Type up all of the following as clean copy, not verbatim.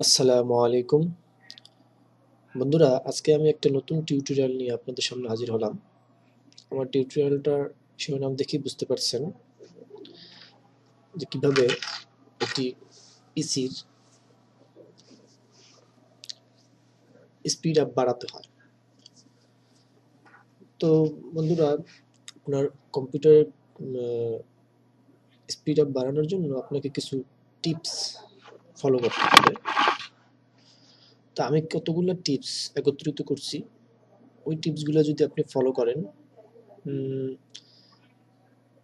আসসালামু আলাইকুম বন্ধুরা, আজকে আমি একটা নতুন টিউটোরিয়াল নিয়ে আপনাদের সামনে হাজির হলাম। আমার টিউটোরিয়ালটার শিরোনাম দেখেই বুঝতে পারছেন যে কিভাবে একটি পিসির স্পিড আপ বাড়াতে হয়। তো বন্ধুরা, আপনার কম্পিউটারের স্পিড আপ বাড়ানোর জন্য আপনাকে কিছু টিপস ফলো করতে হবে। তো আমি কতগুলো টিপস একত্রিত করছি। ওই টিপসগুলো যদি আপনি ফলো করেন,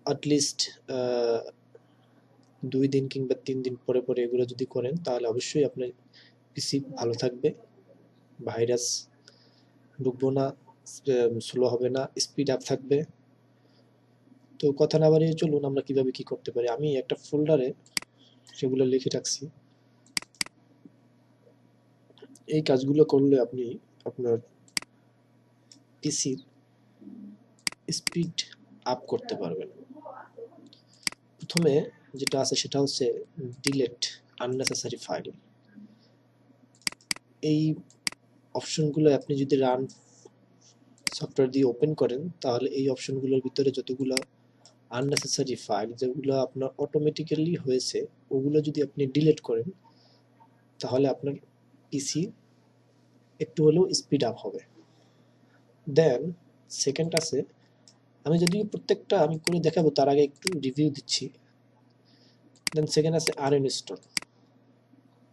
অ্যাটলিস্ট 2 দিন কিংবা 3 দিন পরে পরে এগুলো যদি করেন, তাহলে অবশ্যই আপনার পিসি ভালো থাকবে, ভাইরাস ঢুকবো না, স্লো হবে না, স্পিড আপ থাকবে। তো কথা না বাড়িয়ে চলুন আমরা কিভাবে কি করতে পারি। আমি একটা ফোল্ডারে সেগুলো লিখে রাখছি। এই কাজগুলো করলে আপনি আপনার পিসির স্পিড আপ করতে পারবেন। প্রথমে যেটা আছে সেটা হচ্ছে ডিলিট আননেসেসারি ফাইল। এই অপশনগুলো আপনি যদি রান সফটওয়্যার দিয়ে ওপেন করেন, তাহলে এই অপশনগুলোর ভিতরে যতগুলো আননেসেসারি ফাইল যেগুলো আপনার অটোমেটিক্যালি হয়েছে, ওগুলো যদি আপনি ডিলিট করেন, তাহলে আপনার পিসি একটু হলেও স্পিড আপ হবে। দেন সেকেন্ড আছে, আমি যদি প্রত্যেকটা আমি করে দেখাবো, তার আগে একটু রিভিউ দিচ্ছি। দেন সেকেন্ড আছে uninstall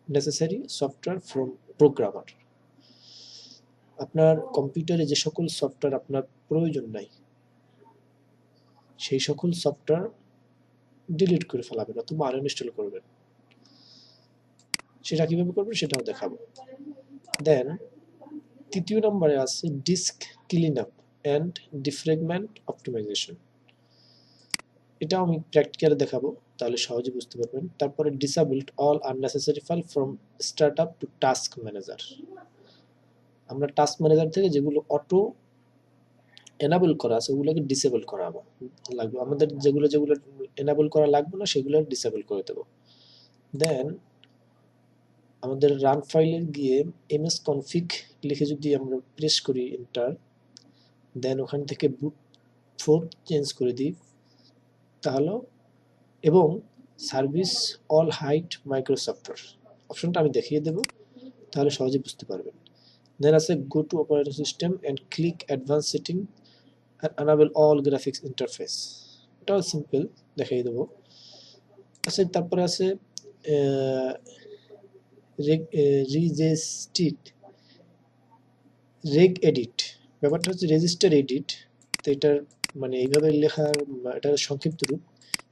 necessary software from programmer. আপনার কম্পিউটারে যে সকল সফটওয়্যার আপনার প্রয়োজন নাই, সেই সকল সফটওয়্যার ডিলিট করে ফেলাবেন অথবা আনইনস্টল করবেন। সেটা কিভাবে করবেন সেটাও দেখাবো। দেন তৃতীয় নম্বরে আছে disk clean up and defragment optimization. এটাও আমি প্র্যাকটিক্যালে দেখাবো, তাহলে সহজে বুঝতে পারবেন। তারপরে disabled all unnecessary file from startup to task manager. আমরা টাস্ক ম্যানেজার থেকে যেগুলো অটো এনাবল করা আছে ওগুলোকে ডিসেবল করা লাগবে। আমাদের যেগুলো যেগুলো এনাবল করা লাগবে না সেগুলো ডিসেবল করে দেবো। দেন আমাদের রান ফাইলে গিয়ে ms config লিখে যদি আমরা প্রেস করি এন্টার, দেন ওখান থেকে বুট ফোর্ট চেঞ্জ করে দিই, তাহলে এবং সার্ভিস অল হাইট মাইক্রোসফটওয়্যার অপশনটা আমি দেখিয়ে দেব, তাহলে সহজে বুঝতে পারবেন। দেন আছে go to operating system and click advance setting and enable all graphics interface. এটাও সিম্পল, দেখিয়ে দেবো। আছে তারপরে আছে রেজিস্ট্রিড রেগ এডিট। ব্যাপারটা হচ্ছে রেজিস্টার এডিট। তো এটার মানে এইভাবে লেখার এটার সংক্ষিপ্ত রূপ।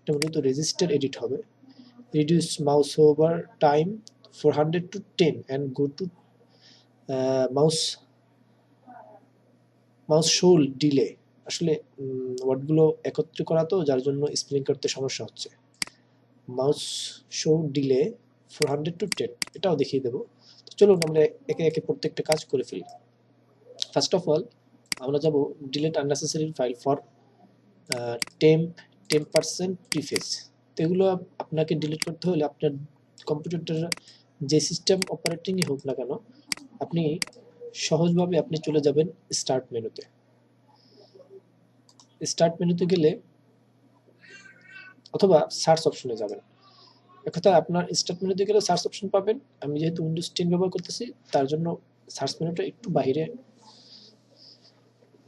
এটা মূলত রেজিস্টার এডিট হবে। Reduce mouse over time 400 to 10 and go to mouse শোল ডিলে। আসলে ওয়ার্ডগুলো একত্রে করা তো, যার জন্য স্পেলিং করতে সমস্যা হচ্ছে। মাউস শো ডিলে 400 to 10, এটাও দেখিয়ে দেবো। তো চলুন আমরা একে একে প্রত্যেকটা কাজ করে ফেলি। ফার্স্ট অফ অল আমরা যাব delete unnecessary file for temp 10% prefetch. তো এগুলো আপনাকে ডিলিট করতে হলে আপনার কম্পিউটারটা যে সিস্টেম অপারেটিংই হোক না কেন, আপনি সহজভাবে আপনি চলে যাবেন স্টার্ট মেনুতে। স্টার্ট মেনুতে গেলে অথবা সার্চ অপশনে যাবেন। একথা আপনার স্টার্ট মেনুতে গেলে সার্চ অপশন পাবেন। আমি যেহেতু উইন্ডোজ 10 ব্যবহার করতেছি, তার জন্য সার্চ মেনুটা একটু বাইরে।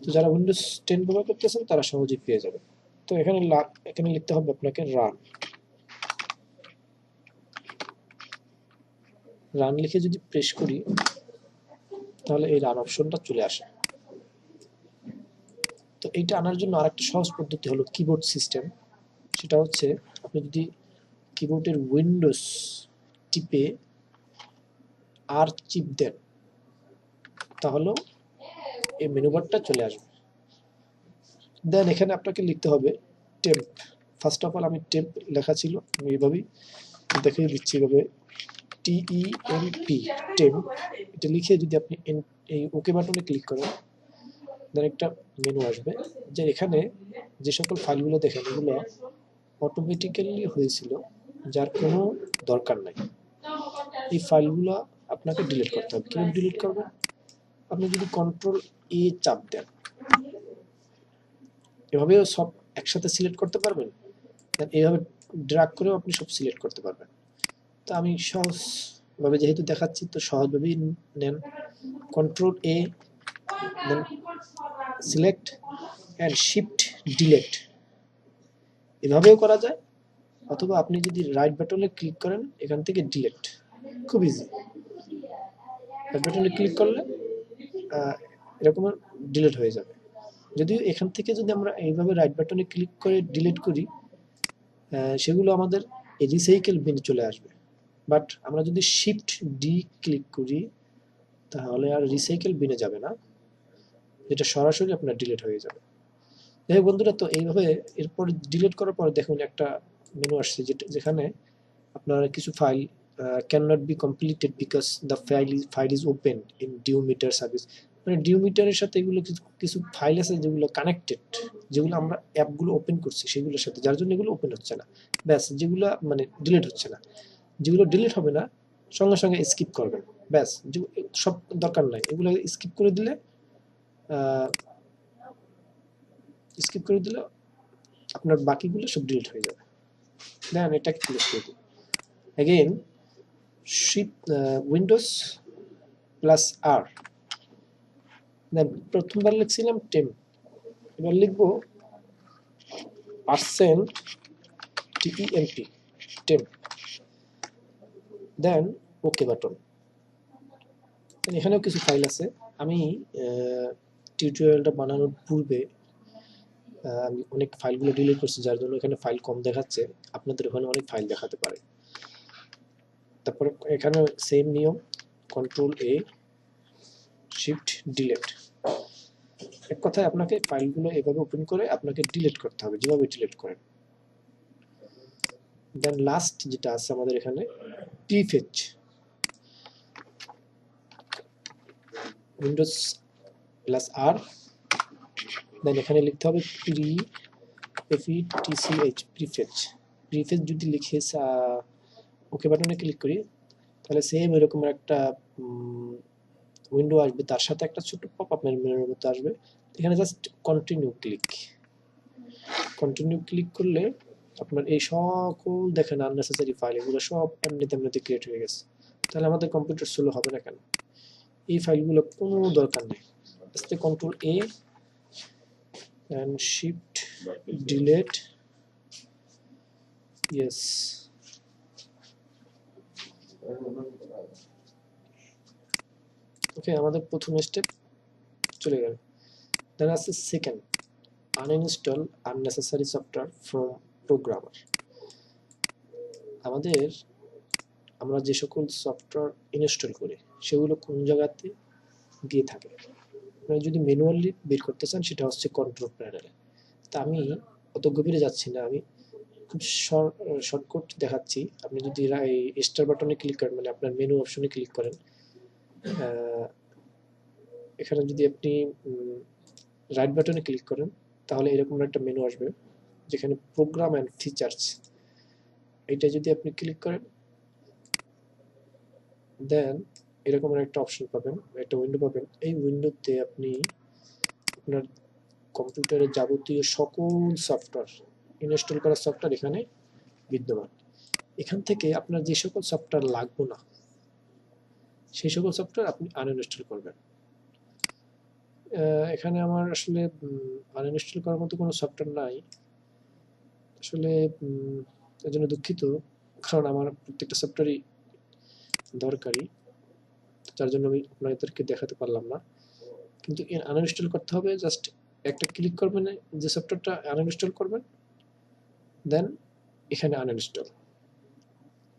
তো যারা উইন্ডোজ 10 ব্যবহার করতেছেন তারা সহজেই পেয়ে যাবেন। তো এখানে লিখতে হবে আপনাকে রান লিখে যদি প্রেস করি, তাহলে এই রান অপশনটা চলে আসে। তো এইটা আনার জন্য আরেকটা সহজ পদ্ধতি হলো কিবোর্ড সিস্টেম। সেটা হচ্ছে আপনি যদি কিবোর্ডের উইন্ডোজ টিপে আর চিপ দেন, তাহলে এই মেনু বারটা চলে আসবে। দেন এখানে আপনাকে লিখতে হবে টেম্প। ফার্স্ট অফ অল আমি টেম্প লেখা ছিল, আমি এইভাবেই দেখিয়ে দিচ্ছি। এভাবে TEMP টেম্প, এটা লিখে যদি আপনি এই ওকে বাটনে ক্লিক করেন, দেন একটা মেনু আসবে। যে এখানে যে সকল ফাইলগুলো দেখেন এগুলো অটোমেটিক্যালি হয়েছিল, যার কোনো দরকার নাই। এই ফাইলগুলো আপনাকে ডিলিট করতে হবে। কিভাবে ডিলিট করবেন? আপনি যদি কন্ট্রোল এ চাপ দেন, এভাবেও সব একসাথে সিলেক্ট করতে পারবেন, এইভাবে ড্র্যাগ করেও আপনি সব সিলেক্ট করতে পারবেন। তো আমি সহজভাবে যেহেতু দেখাচ্ছি, তো সহজভাবেই নেন। Control A, then select and shift delete, এভাবেও করা যায়। অথবা আপনি যদি রাইট বাটনে ক্লিক করেন, এখান থেকে ডিলিট, খুব ইজি। রাইট বাটনে ক্লিক করলে এরকম ডিলিট হয়ে যাবে। যদিও এখান থেকে যদি আমরা এইভাবে রাইট বাটনে ক্লিক করে ডিলিট করি, সেগুলো আমাদের এই রিসাইকেল বিনে চলে আসবে। বাট আমরা যদি শিফট ডি ক্লিক করি, তাহলে আর রিসাইকেল বিনে যাবে না, যেটা সরাসরি আপনার ডিলিট হয়ে যাবে। যাই হোক বন্ধুরা, তো এইভাবে এরপর ডিলিট করার পর দেখুন একটা মেনু আসছে, যেখানে আপনার কিছু file can not be completed because the file is open in DU Meter service. মানে ডিউ মিটারের সাথে এগুলো কিছু ফাইল আছে যেগুলো কানেক্টেড, যেগুলো আমরা অ্যাপগুলো ওপেন করছি সেগুলোর সাথে, যার জন্য এগুলো ওপেন হচ্ছে না। ব্যাস, যেগুলো মানে ডিলিট হচ্ছে না, যেগুলো ডিলিট হবে না সঙ্গে সঙ্গে স্কিপ করবেন। ব্যাস, সব দরকার নাই, এগুলো স্কিপ করে দিলে আপনার বাকিগুলো সব ডিলিট হয়ে যাবে। দেন এটাকে ক্লোজ করে দিই। অ্যাগেন উইন্ডোজ প্লাস আর, দেন প্রথমবার লিখছিলাম টেম্প, এবার লিখবো %temp টেম্প, দেন ওকে বাটন। এখানেও কিছু ফাইল আছে, আমি টিউটোরিয়ালটা বানানোর পূর্বে আমি অনেক ফাইলগুলো ডিলিট করছি, যার জন্য এখানে ফাইল কম দেখাচ্ছে, আপনাদের ওখানে অনেক ফাইল দেখাতে পারে। তারপরে এখানে সেম নিয়ম, কন্ট্রোল এ শিফট ডিলিট। এক কথায় আপনাকে ফাইলগুলো এভাবে ওপেন করে আপনাকে ডিলিট করতে হবে, যেভাবে ডিলিট করেন। দেন লাস্ট যেটা আছে আমাদের এখানে প্রিফেচ, উইন্ডোজ প্লাস আর, দেন এখানে লিখতে হবে প্রিফেচ যদি লিখে ওকে বাটনে ক্লিক করি, তাহলে সেম এরকম একটা উইন্ডো আসবে, তার সাথে একটা ছোট পপ আপ মেনুর মতো আসবে। এখানে জাস্ট কন্টিনিউ ক্লিক করলে আপনার এই সকল দেখেন আননেসেসারি ফাইল, এগুলো সব এমনিতে ক্রিয়েট হয়ে গেছে। তাহলে আমাদের কম্পিউটার স্লো হবে না কেন? এই ফাইলগুলো কোনো দরকার নেই। আস্তে control A and shift delete, yes, ওকে, আমাদের প্রথম স্টেপ চলে গেল। দেন আছে second, uninstall unnecessary software from programmer. আমরা যে সকল সফটওয়্যার ইনস্টল করি সেগুলো কোন জায়গাতে গিয়ে থাকে, আপনি যদি ম্যানুয়ালি বের করতে চান সেটা হচ্ছে কন্ট্রোল প্যানেলে। তা আমি অত গভীরে যাচ্ছি না, আমি খুব শর্টকাট দেখাচ্ছি। আপনি যদি স্টার বাটনে ক্লিক করেন, মানে আপনার মেনু অপশনে ক্লিক করেন, এখানে যদি আপনি রাইট বাটনে ক্লিক করেন, তাহলে এরকম একটা মেনু আসবে যেখানে প্রোগ্রাম অ্যান্ড ফিচার্স, এটা যদি আপনি ক্লিক করেন, দেন এরকম একটা অপশন পাবেন, একটা উইন্ডো পাবেন। এই উইন্ডোতে আপনি আপনার কম্পিউটারের যাবতীয় সকল সফটওয়্যার, ইনস্টল করা সফটওয়্যার এখানে বিদ্যমান। এখান থেকে আপনার যে সকল সফটওয়্যার লাগবে না সেই সকল সফটওয়্যার আপনি আনইনস্টল করবেন। এখানে আমার আসলে আনইনস্টল করার মতো কোনো সফটওয়্যার নাই আসলে, এর জন্য দুঃখিত, কারণ আমার প্রত্যেকটা সফটওয়্যারই দরকারি, যার জন্য আমি আপনাদেরকে দেখাতে পারলাম না। কিন্তু আনইনস্টল করতে হবে, জাস্ট একটা ক্লিক করবেন, যে সফটওয়্যারটা আনইনস্টল করবেন, দেন এখানে আনইনস্টল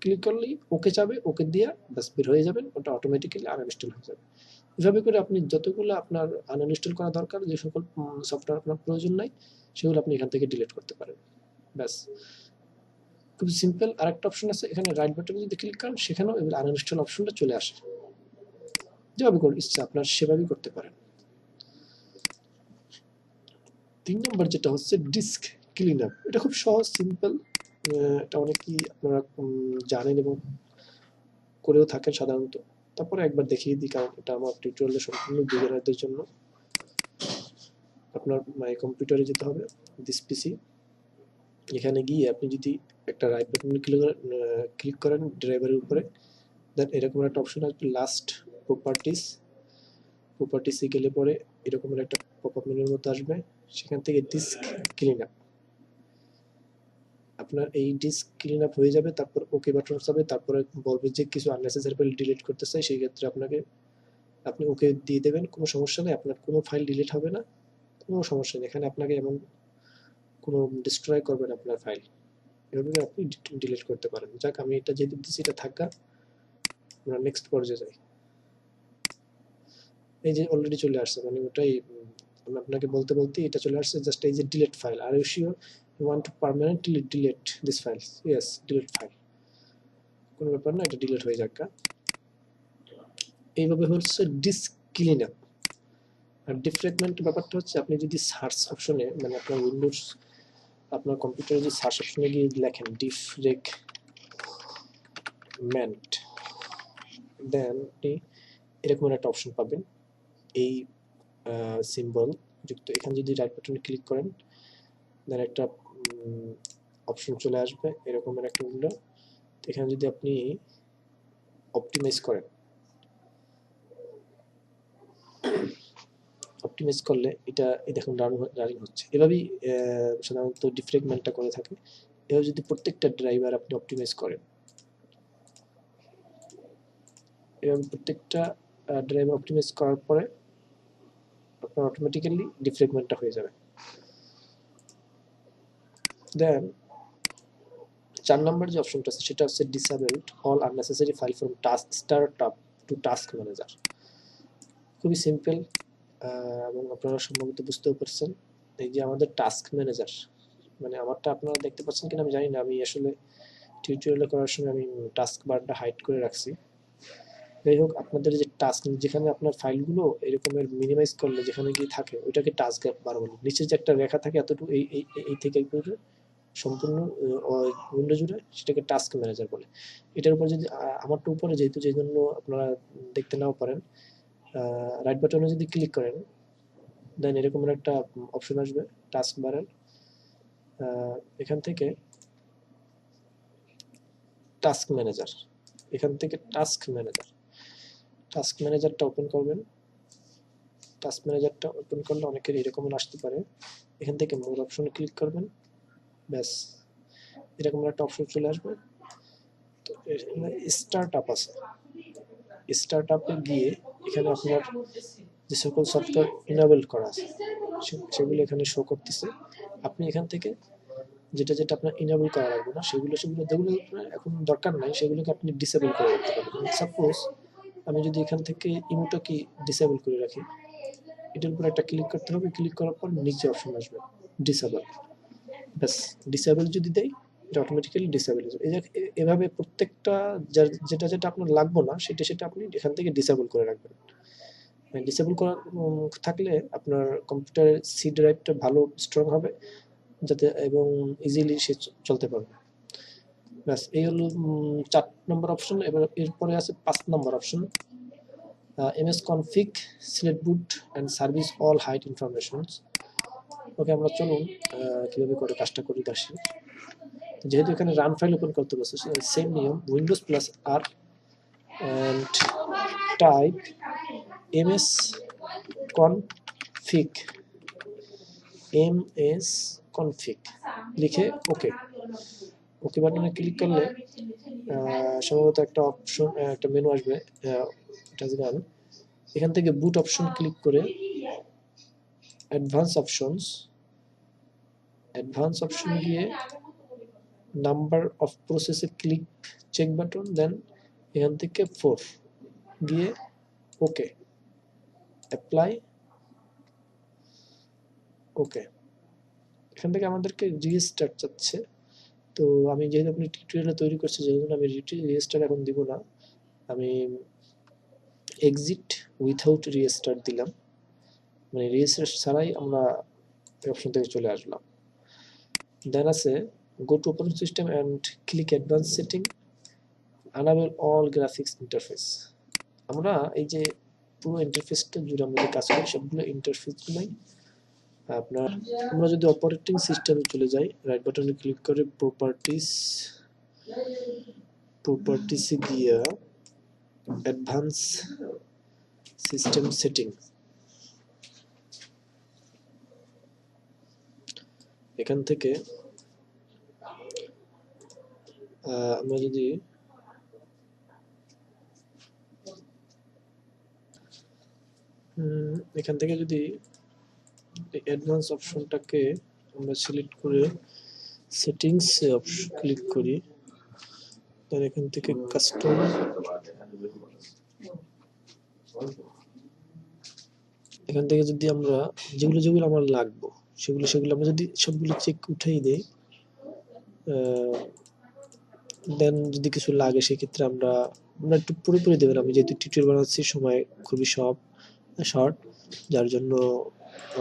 ক্লিক করলেই ওকে যাবে, ওকে দিয়ে বাস বের হয়ে যাবেন, ওটা অটোমেটিক্যালি আনইনস্টল হয়ে যাবে। এভাবে করে আপনি যতগুলো আপনার আনইনস্টল করা দরকার, যে সকল সফটওয়্যার আপনার প্রয়োজন নাই, সেগুলো আপনি এখান থেকে ডিলিট করতে পারেন। ব্যাস, খুব সিম্পল। আরেকটা অপশন আছে এখানে, রাইট বাটনে যদি ক্লিক করেন, সেখানেও এবার আনইনস্টল অপশনটা চলে আসে। যেভাবে করে ইচ্ছা আপনার সেভাবেই করতে পারেন। 3 নম্বর যেটা হচ্ছে ডিস্ক ক্লিন আপ, এটা খুব সহজ, সিম্পল। এটা অনেকেই আপনারা জানেন এবং করেও থাকেন সাধারণত। তারপরে একবার দেখিয়ে দিই, কারণ এটা আমার টিউটোরিয়ালে সম্পূর্ণ বিগিনারদের জন্য। আপনার মাই কম্পিউটারে যেতে হবে, দিস পিসি, এখানে গিয়ে আপনি যদি একটা রাইট বাটনে ক্লিক করেন ড্রাইভারের উপরে, দেন এরকম একটা অপশন আসবে লাস্ট প্রপার্টিসে গেলে পরে এরকম একটা পপআপ মেনুর মতো আসবে, সেখান থেকে ডিস্ক ক্লিন আপ, আপনার এই ডিস্ক ক্লিন আপ হয়ে যাবে, তারপর ওকে বাটন হবে, তারপরে বলবে যে কিছু আননেসেসারি ফাইল ডিলিট করতে চাই, সেই ক্ষেত্রে আপনি ওকে দিয়ে দেবেন, কোনো সমস্যা নেই, আপনার কোনো ফাইল ডিলিট হবে না, কোনো সমস্যা নেই, এখানে আপনাকে এমন কোনো ডিস্ট্রয় করবেন আপনার ফাইল, এভাবে আপনি ডিলিট করতে পারেন। যাক, আমি এটা যেহেতু দিচ্ছি এটা থাকা, আমরা নেক্সট পর্যায়ে যাই। এই যে অলরেডি চলে আসছে, মানে ওটাই আমি আপনাকে বলতে বলতে এটা চলে আসছে, জাস্ট এই যে delete file, are you sure you want to permanently delete this file, yes delete file, কোনো ব্যাপার না, এটা ডিলিট হয়ে যাক। এইভাবে হচ্ছে ডিস্ক ক্লিন আপ। আর ডিফ্রেগমেন্ট ব্যাপারটা হচ্ছে, আপনি যদি সার্চ অপশনে, মানে আপনার উইন্ডোজ, আপনার কম্পিউটারে যে সার্চ অপশনে গিয়ে লেখেন ডিফ্রেগমেন্ট, দেন আপনি এরকম একটা অপশন পাবেন, এই সিম্বল যুক্ত, এখানে যদি রাইট বাটনে ক্লিক করেন, দেন একটা অপশন চলে আসবে এরকমের একটা উইন্ডো, এখানে যদি আপনি অপটিমাইজ করেন, অপটিমাইজ করলে এটা দেখুন রানিং হচ্ছে, এভাবেই সাধারণত ডিফ্রেগমেন্টটা করে থাকে। এভাবে যদি প্রত্যেকটা ড্রাইভার আপনি অপটিমাইজ করেন, এভাবে প্রত্যেকটা ড্রাইভার অপটিমাইজ করার পরে আপনার অটোমেটিক্যালি ডিফ্রেগমেন্টটা হয়ে যাবে। দেন 4 নম্বর যে অপশনটা আছে সেটা হচ্ছে disabled all unnecessary file from task startup to task manager. খুবই সিম্পল, এবং আপনারা সম্ভবত বুঝতেও পারছেন। এই যে আমাদের টাস্ক ম্যানেজার, মানে আমারটা আপনারা দেখতে পাচ্ছেন কিনা আমি জানি না, আমি আসলে টিউটোরিয়াল করার সময় আমি টাস্ক বারটা হাইড করে রাখছি। যাই হোক, আপনাদের যে টাস্ক, যেখানে আপনার ফাইলগুলো এরকমের মিনিমাইজ করলে যেখানে গিয়ে থাকে ওইটাকে টাস্ক বার বলে, নিচে যে একটা রেখা থাকে এতটুকু, এই থেকে সম্পূর্ণ উইন্ডো জুড়ে, সেটাকে টাস্ক ম্যানেজার বলে। এটার উপর যদি আমারটা উপরে যেহেতু, যে জন্য আপনারা দেখতে নাও পারেন, রাইট বাটনে যদি ক্লিক করেন, দেন এরকম একটা অপশন আসবে টাস্ক বারের, এখান থেকে টাস্ক ম্যানেজার, এখান থেকে টাস্ক ম্যানেজারটা ওপেন করবেন। টাস্ক ম্যানেজারটা ওপেন করলে অনেকের এরকম আসতে পারে, এখান থেকে মোর অপশনে ক্লিক করবেন, ব্যাস এরকম একটা অপশন চলে আসবে। তো স্টার্ট আপ আছে, স্টার্ট আপে গিয়ে এখানে আপনার যে সকল সফটওয়্যার ইনেবল করা আছে সেগুলো এখানে শো করতেছে। আপনি এখান থেকে যেটা আপনার ইনেবল করা লাগবে না, যেগুলো আপনার এখন দরকার নাই সেগুলোকে আপনি ডিসেবল করে রাখতে পারবেন। সাপোজ আমি যদি এখান থেকে ইমোটাকে ডিসেবল করে রাখি, এটার উপর একটা ক্লিক করতে হবে, ক্লিক করার পর নিচে অপশন আসবে ডিসেবল, ব্যাস ডিসেবল যদি দেই এটা অটোমেটিক্যালি ডিসেবল হয়ে যাবে। এভাবে প্রত্যেকটা যেটা আপনার লাগবে না সেটা আপনি এখান থেকে ডিসেবল করে রাখবেন। ডিসেবল করা থাকলে আপনার কম্পিউটারের সি ড্রাইভটা ভালো স্ট্রং হবে, যাতে এবং ইজিলি সে চলতে পারবে। ব্যাস এই হলো 4 নম্বর অপশন। এবার এরপরে আছে 5 নম্বর option, ms config select boot and service all hide informations। Okay, আমরা চলুন কিভাবে করে কাজটা করি আসি। যেহেতু এখানে রান ফাইল ওপেন করতে বলছে, সেম নিয়ম, Windows plus R and type ms config লিখে ওকে বাটনে ক্লিক করলে সম্ভবত একটা অপশন, একটা মেনু আসবে, এটা গান, এখান থেকে বুট অপশন ক্লিক করে অ্যাডভান্স অপশন গিয়ে নাম্বার অফ প্রসেসে ক্লিক চেক বাটন, দেন এখান থেকে 4 গিয়ে ওকে অ্যাপ্লাই ওকে। এখান থেকে আমাদেরকে রিস্টার্ট চাচ্ছে, তো আমি যেহেতু আপনি টিউটোরিয়াল তৈরি করছি যেহেতু আমি রিস্টার্ট এখন দিব না, আমি এক্সিট উইথাউট রিস্টার্ট দিলাম, মানে রিস্টার্ট ছাড়াই আমরা এই অপশন থেকে চলে আসলাম। দেন আছে go to operating system and click advance setting, enable all graphics interface। আমরা এই যে পুরো ইন্টারফেসটা জুড়ে আমরা যে কাজ করি সবগুলো ইন্টারফেসগুলোই আপনার, আমরা যদি অপারেটিং সিস্টেমে চলে যাই, রাইট বাটনে ক্লিক করে প্রপার্টিসে গিয়ে অ্যাডভান্স সিস্টেম সেটিং, এখান থেকে আমরা যদি এখান থেকে যদি অ্যাডভান্স অপশনটাকে আমরা সিলেক্ট করে সেটিংস অপশন ক্লিক করি, তাহলে এখান থেকে কাস্টম, এখান থেকে যদি আমরা যেগুলো আমার লাগবে সেগুলো আমরা যদি সবগুলো চেক উঠাই দেই, দেন যদি কিছু লাগে সেক্ষেত্রে আমরা একটু পুরোপুরি দেবেন। আমি যেহেতু টিউটোরিয়াল বানাচ্ছি সময় খুবই শর্ট, যার জন্য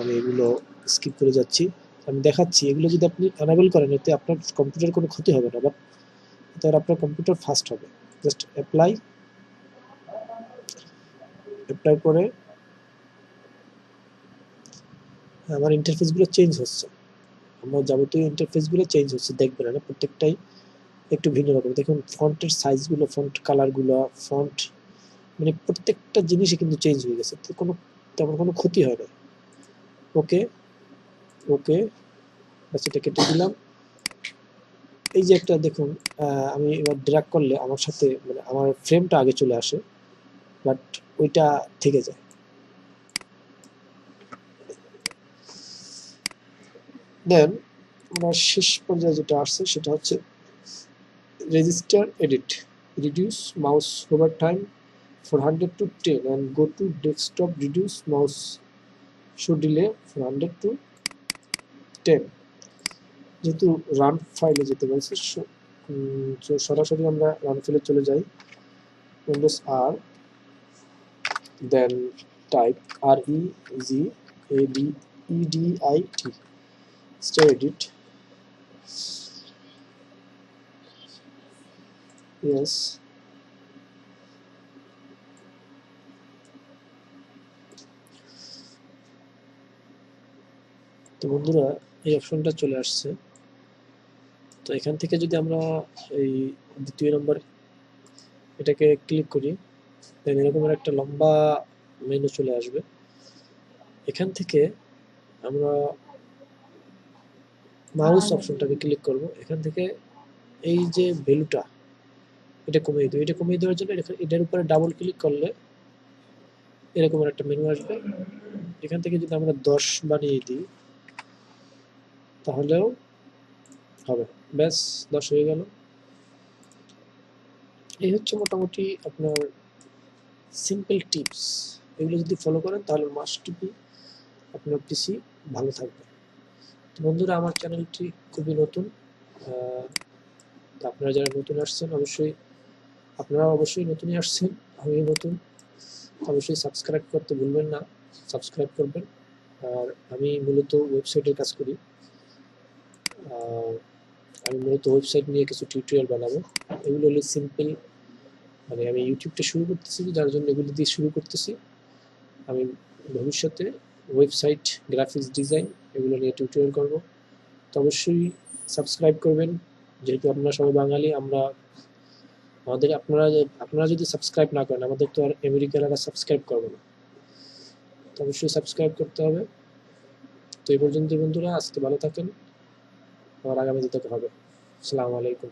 আমি এগুলো স্কিপ করে যাচ্ছি। আমি দেখাচ্ছি এগুলো যদি আপনি অ্যানাবেল করেন এতে আপনার কম্পিউটার কোনো ক্ষতি হবে না, বাট তাহলে আপনার কম্পিউটার ফাস্ট হবে। জাস্ট অ্যাপ্লাই করে আমার ইন্টারফেসগুলো চেঞ্জ হচ্ছে, আমার যাবতীয় ইন্টারফেসগুলো চেঞ্জ হচ্ছে, দেখবেন না প্রত্যেকটাই একটু ভিন্ন রকম। দেখুন ফন্টের সাইজগুলো, ফন্ট কালারগুলো, ফন্ট মানে প্রত্যেকটা জিনিসই কিন্তু চেঞ্জ হয়ে গেছে, তো তেমন কোনো ক্ষতি হয় না। ওকে বাস এটা কেটে দিলাম। এই যে একটা দেখুন, আমি এবার ড্র্যাগ করলে আমার সাথে মানে আমার ফ্রেমটা আগে চলে আসে, বাট ওইটা থেকে যায়। দেন আমার শেষ পর্যায়ে যেটা আসছে সেটা হচ্ছে register edit, reduce mouse over time 400 to 10 and go to desktop, reduce mouse show delay 400 to 10। যেহেতু রান ফাইলে যেতে বলছে সরাসরি আমরা রান ফাইলে চলে যাই, Windows R, then type REGADEDIT star edit, yes. তো বন্ধুরা এই অপশনটা চলে আসছে। তো এখান থেকে যদি আমরা এই দ্বিতীয় নম্বর এটাকে ক্লিক করি, দেন এরকম একটা লম্বা মেনু চলে আসবে। এখান থেকে আমরা মাউস অপশনটাকে ক্লিক করব, এখান থেকে এই যে ভ্যালুটা এটা কমিয়ে দেবো, এটা কমিয়ে দেওয়ার জন্য এটার উপরে ডাবল ক্লিক করলে এরকম একটা মেনু আসবে। এখান থেকে যদি আমরা 10 বানিয়ে দিই তাহলেও হবে, ব্যাস 10 হয়ে গেল। এই হচ্ছে মোটামুটি আপনার সিম্পল টিপস, এগুলো যদি ফলো করেন তাহলে মাস্ট বি আপনার পিসি ভালো থাকবে। তো বন্ধুরা আমার চ্যানেলটি খুবই নতুন, আপনারা যারা নতুন আসছেন আপনারা অবশ্যই নতুনই আসছেন, আমিও নতুন, অবশ্যই সাবস্ক্রাইব করতে ভুলবেন না, সাবস্ক্রাইব করবেন। আর আমি মূলত ওয়েবসাইটের কাজ করি, আমি মূলত ওয়েবসাইট নিয়ে কিছু টিউটোরিয়াল বানাবো। এগুলো হলো সিম্পল, মানে আমি ইউটিউবটা শুরু করতেছি যার জন্য এগুলো দিয়ে শুরু করতেছি। আমি ভবিষ্যতে ওয়েবসাইট, গ্রাফিক্স ডিজাইন এগুলো নিয়ে টিউটোরিয়াল করব। তো অবশ্যই সাবস্ক্রাইব করবেন, যেহেতু আপনারা সবাই বাঙালি, আপনারা যদি সাবস্ক্রাইব না করেন আমাদের তো আর আমেরিকানরা সাবস্ক্রাইব করবে না, তো অবশ্যই সাবস্ক্রাইব করতে হবে। তো এই পর্যন্ত বন্ধুরা, আজকে ভালো থাকেন, আবার আগামীতে দেখা হবে। আসসালামু আলাইকুম।